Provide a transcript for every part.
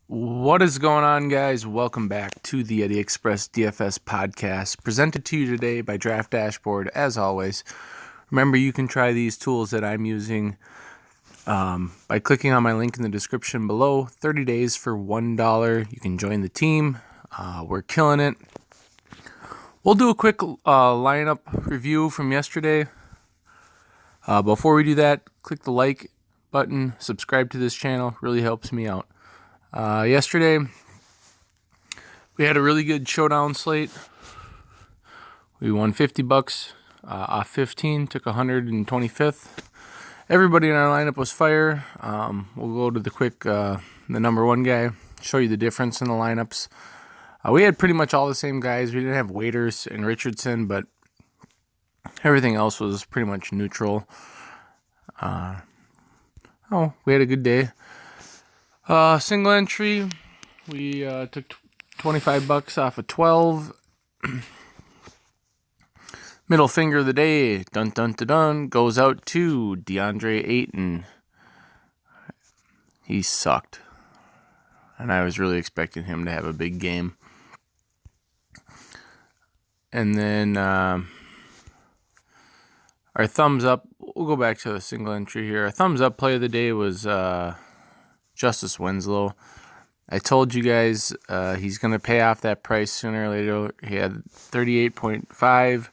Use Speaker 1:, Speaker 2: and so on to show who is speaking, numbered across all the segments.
Speaker 1: What is going on, guys? Welcome back to the Eddie Express DFS podcast, presented to you today by Draftdashboard. As always, remember you can try these tools that I'm using by clicking on my link in the description below. 30 days for $1. You can join the team. We're killing it. We'll do a quick lineup review from yesterday. Before we do that, click the like button, subscribe to this channel. Really helps me out. Yesterday, we had a really good showdown slate. We won $50 off 15, took 125th. Everybody in our lineup was fire. We'll go to the number one guy, show you the difference in the lineups. We had pretty much all the same guys. We didn't have Waiters and Richardson, but everything else was pretty much neutral. We had a good day. Single entry, we took $25 off of 12. Middle finger of the day, dun dun dun dun, goes out to DeAndre Ayton. He sucked, and I was really expecting him to have a big game. And then our thumbs up, we'll go back to the single entry here. Our thumbs up play of the day was Justice Winslow. I told you guys he's going to pay off that price sooner or later. He had 38.5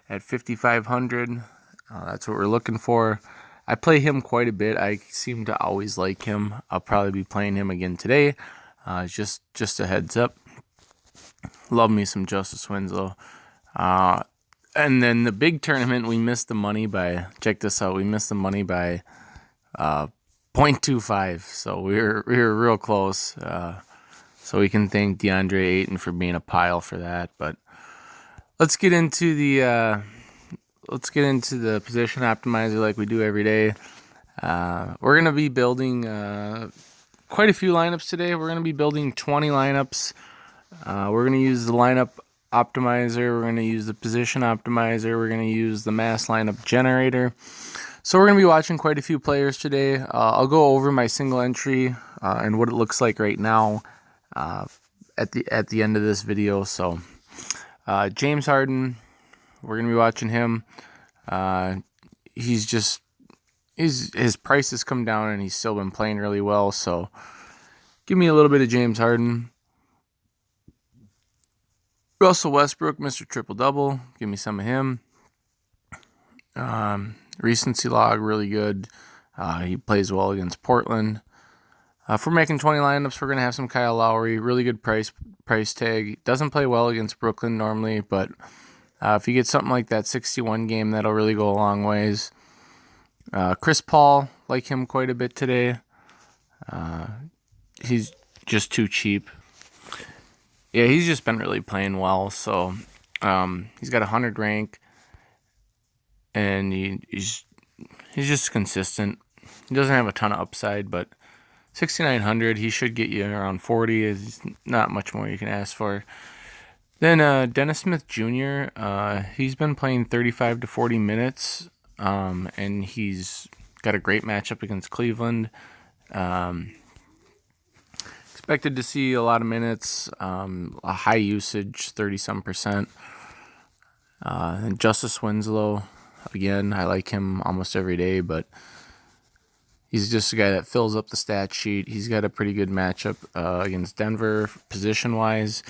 Speaker 1: at 5,500. That's what we're looking for. I play him quite a bit. I seem to always like him. I'll probably be playing him again today. Just a heads up. Love me some Justice Winslow. And then the big tournament, we missed the money by, check this out, we missed the money by 0.25, so we were real close. So we can thank DeAndre Ayton for being a pile for that. But let's get into the position optimizer like we do every day. We're gonna be building quite a few lineups today. We're gonna be building 20 lineups. We're gonna use the lineup optimizer. We're gonna use the position optimizer. We're gonna use the mass lineup generator. So we're going to be watching quite a few players today. I'll go over my single entry and what it looks like right now at the end of this video. So James Harden, we're going to be watching him. His price has come down and he's still been playing really well. So give me a little bit of James Harden. Russell Westbrook, Mr. Triple-Double. Give me some of him. Recency log, really good. He plays well against Portland. If we're making 20 lineups, we're going to have some Kyle Lowry. Really good price tag. Doesn't play well against Brooklyn normally, but if you get something like that 61 game, that'll really go a long ways. Chris Paul, like him quite a bit today. He's just too cheap. Yeah, he's just been really playing well. So he's got 100 rank. And he's just consistent. He doesn't have a ton of upside, but 6,900, he should get you around 40. Is not much more you can ask for. Then Dennis Smith Jr., he's been playing 35 to 40 minutes, and he's got a great matchup against Cleveland. Expected to see a lot of minutes, a high usage, 30-some%. And Justice Winslow. Again, I like him almost every day, but he's just a guy that fills up the stat sheet. He's got a pretty good matchup against Denver position-wise.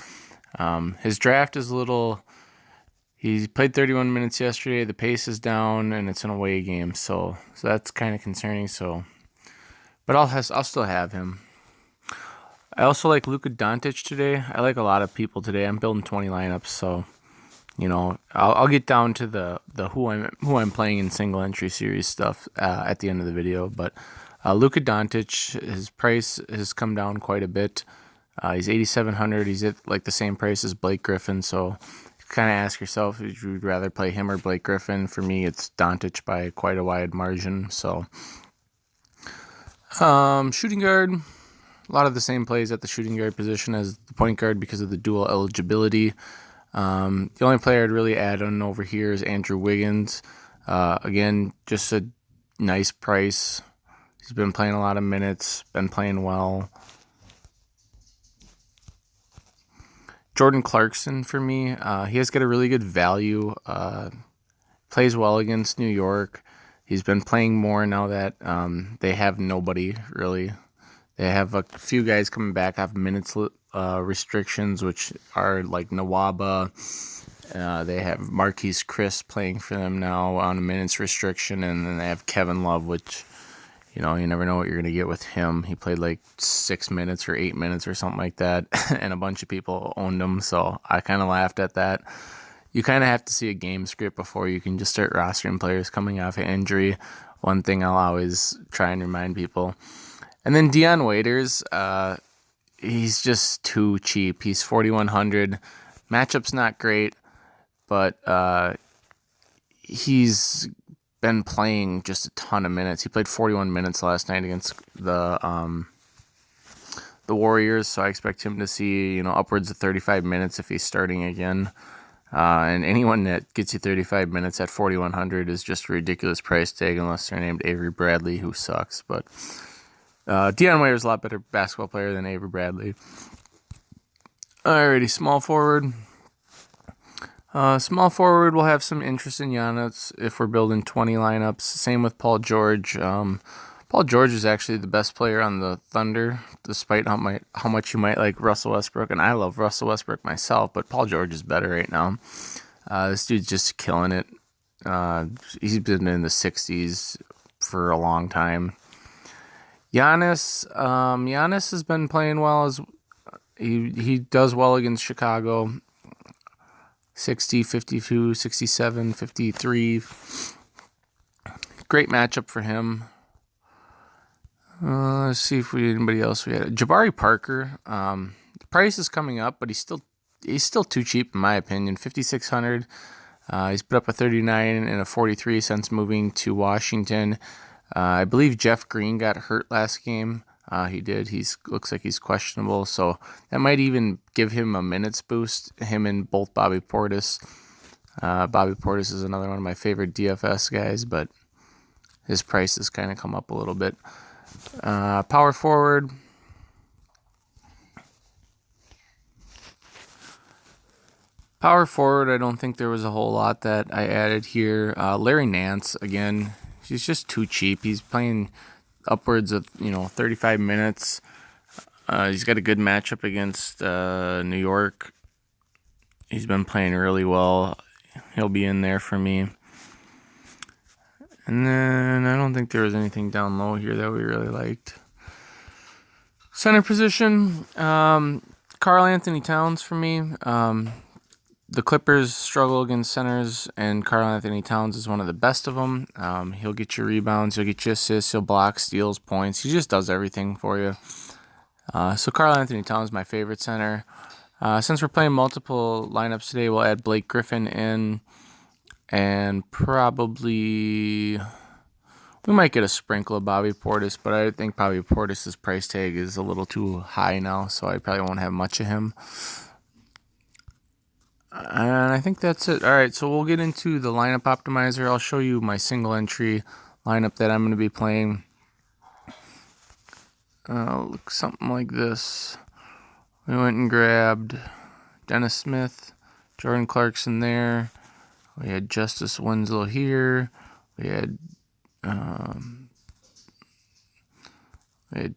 Speaker 1: His draft is a little... He played 31 minutes yesterday. The pace is down, and it's an away game, so that's kind of concerning. But I'll still have him. I also like Luka Doncic today. I like a lot of people today. I'm building 20 lineups, so... You know, I'll get down to the who I'm playing in single entry series stuff at the end of the video. But Luka Doncic, his price has come down quite a bit. He's 8,700. He's at like the same price as Blake Griffin. So kind of ask yourself if you'd rather play him or Blake Griffin. For me, it's Doncic by quite a wide margin. So shooting guard, a lot of the same plays at the shooting guard position as the point guard because of the dual eligibility. The only player I'd really add on over here is Andrew Wiggins. Again, just a nice price. He's been playing a lot of minutes, been playing well. Jordan Clarkson for me. He has got a really good value. Plays well against New York. He's been playing more now that they have nobody really. They have a few guys coming back, have minutes restrictions, which are like Nawaba. They have Marquise Chris playing for them now on a minutes restriction, and then they have Kevin Love, which, you never know what you're going to get with him. He played like 6 minutes or 8 minutes or something like that, and a bunch of people owned him, so I kind of laughed at that. You kind of have to see a game script before you can just start rostering players coming off an injury. One thing I'll always try and remind people. And then Dion Waiters, he's just too cheap. He's 4,100. Matchup's not great, but he's been playing just a ton of minutes. He played 41 minutes last night against the Warriors, so I expect him to see upwards of 35 minutes if he's starting again. And anyone that gets you 35 minutes at 4,100 is just a ridiculous price tag unless they're named Avery Bradley, who sucks. But Dion Waiters is a lot better basketball player than Avery Bradley. Alrighty, small forward. Small forward will have some interest in Giannis if we're building 20 lineups. Same with Paul George. Paul George is actually the best player on the Thunder, despite how much you might like Russell Westbrook. And I love Russell Westbrook myself, but Paul George is better right now. This dude's just killing it. He's been in the 60s for a long time. Giannis has been playing well. He does well against Chicago. 60, 52, 67, 53. Great matchup for him. Let's see if anybody else we had. Jabari Parker. The price is coming up, but he's still too cheap in my opinion. 5,600. He's put up a 39 and a 43 since moving to Washington. I believe Jeff Green got hurt last game. He did. Looks like he's questionable, so that might even give him a minutes boost. Him and both Bobby Portis. Bobby Portis is another one of my favorite DFS guys, but his price has kind of come up a little bit. Power forward. Power forward, I don't think there was a whole lot that I added here. Larry Nance, again, he's just too cheap. He's playing upwards of 35 minutes. He's got a good matchup against New York. He's been playing really well. He'll be in there for me. And then I don't think there was anything down low here that we really liked. Center position, Karl Anthony Towns for me. The Clippers struggle against centers, and Karl Anthony Towns is one of the best of them. He'll get you rebounds, he'll get you assists, he'll block, steals, points. He just does everything for you. So Karl Anthony Towns is my favorite center. Since we're playing multiple lineups today, we'll add Blake Griffin in, and probably we might get a sprinkle of Bobby Portis, but I think Bobby Portis' price tag is a little too high now, so I probably won't have much of him. And I think that's it. All right, so we'll get into the lineup optimizer. I'll show you my single entry lineup that I'm going to be playing. Look something like this. We went and grabbed Dennis Smith, Jordan Clarkson there. We had Justice Winslow here. We had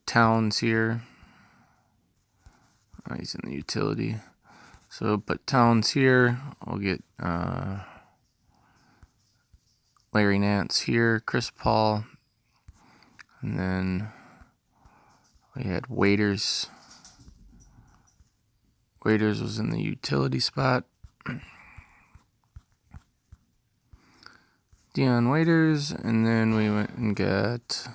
Speaker 1: Towns here. Oh, he's in the utility. So put Towns here. We'll get Larry Nance here, Chris Paul, and then we had Waiters. Waiters was in the utility spot. Dion Waiters, and then we went and got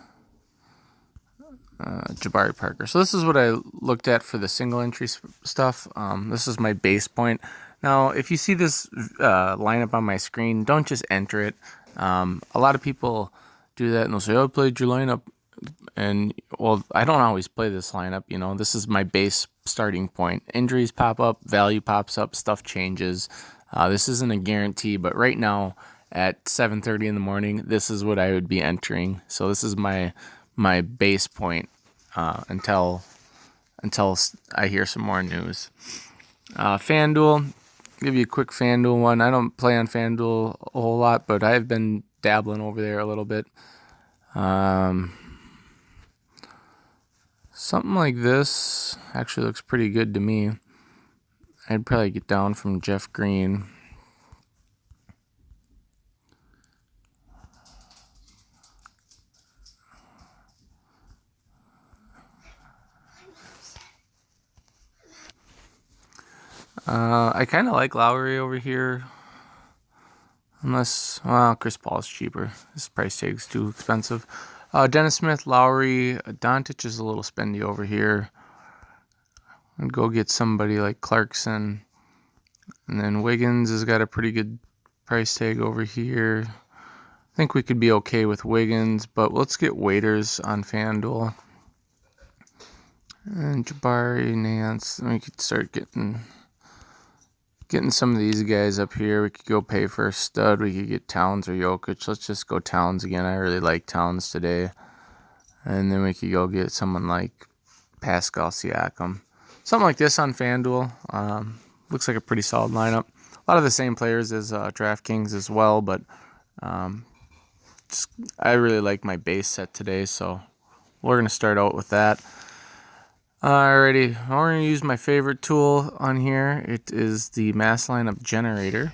Speaker 1: Jabari Parker. So this is what I looked at for the single entry stuff. This is my base point. Now, if you see this lineup on my screen, don't just enter it. A lot of people do that and they'll say, "Oh, I played your lineup." And, well, I don't always play this lineup. This is my base starting point. Injuries pop up, value pops up, stuff changes. This isn't a guarantee, but right now at 7:30 in the morning, this is what I would be entering. So this is my base point until I hear some more news. FanDuel, give you a quick FanDuel one. I don't play on FanDuel a whole lot, but I've been dabbling over there a little bit. Something like this actually looks pretty good to me. I'd probably get down from Jeff Green. I kind of like Lowry over here. Unless, well, Chris Paul's cheaper. His price tag's too expensive. Dennis Smith, Lowry, Doncic is a little spendy over here. I'd go get somebody like Clarkson. And then Wiggins has got a pretty good price tag over here. I think we could be okay with Wiggins, but let's get waiters on FanDuel. And Jabari, Nance. We could start getting some of these guys up here. We could go pay for a stud. We could get Towns or Jokic. Let's just go Towns again. I really like Towns today. And then we could go get someone like Pascal Siakam. Something like this on FanDuel. Looks like a pretty solid lineup. A lot of the same players as DraftKings as well, but I really like my base set today, so we're going to start out with that. Alrighty, I'm going to use my favorite tool on here. It is the mass lineup generator.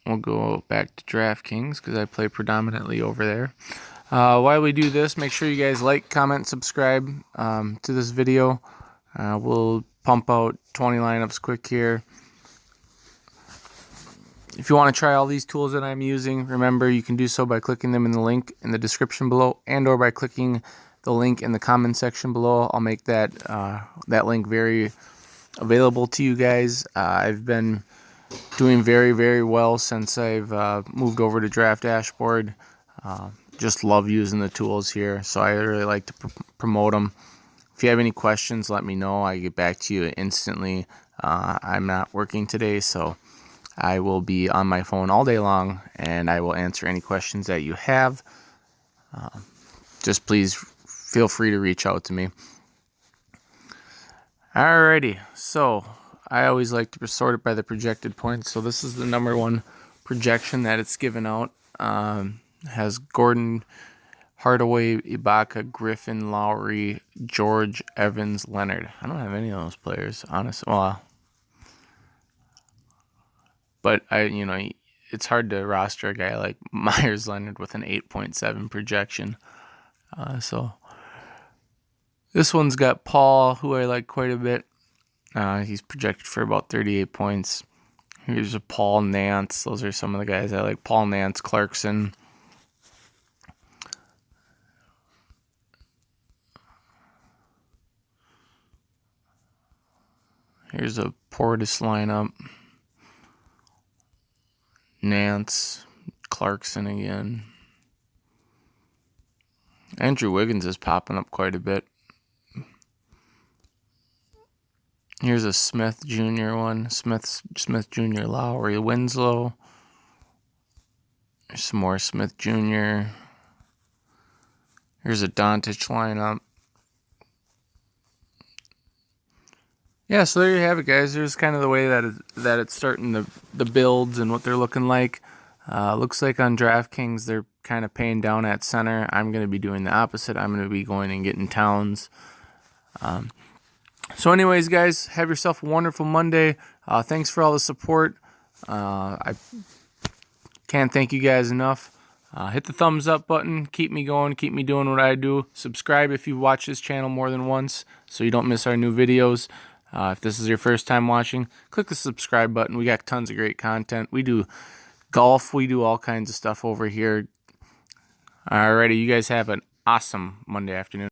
Speaker 1: We'll go back to DraftKings because I play predominantly over there. While we do this, make sure you guys like, comment, subscribe to this video. We'll pump out 20 lineups quick here. If you want to try all these tools that I'm using, remember you can do so by clicking them in the link in the description below and or by clicking the link in the comment section below. I'll make that link very available to you guys. I've been doing very, very well since I've moved over to Draftdashboard. Just love using the tools here, so I really like to promote them. If you have any questions, let me know. I get back to you instantly. I'm not working today, so I will be on my phone all day long, and I will answer any questions that you have. Just please feel free to reach out to me. Alrighty, so I always like to sort it by the projected points. So this is the number one projection that it's given out. Has Gordon, Hardaway, Ibaka, Griffin, Lowry, George, Evans, Leonard. I don't have any of those players, honestly. Well, but it's hard to roster a guy like Myers Leonard with an 8.7 projection. So this one's got Paul, who I like quite a bit. He's projected for about 38 points. Here's a Paul, Nance. Those are some of the guys I like. Paul, Nance, Clarkson. Here's a Portis lineup. Nance, Clarkson again. Andrew Wiggins is popping up quite a bit. Here's a Smith Jr. one. Smith Jr. Lowry, Winslow. There's some more Smith Jr. Here's a Doncic lineup. Yeah, so there you have it, guys. There's kind of the way that it's starting the builds and what they're looking like. Looks like on DraftKings they're kind of paying down at center. I'm going to be doing the opposite. I'm going to be going and getting Towns. So anyways, guys, have yourself a wonderful Monday. Thanks for all the support. I can't thank you guys enough. Hit the thumbs up button. Keep me going. Keep me doing what I do. Subscribe if you've watched this channel more than once so you don't miss our new videos. If this is your first time watching, click the subscribe button. We got tons of great content. We do golf. We do all kinds of stuff over here. Alrighty, you guys have an awesome Monday afternoon.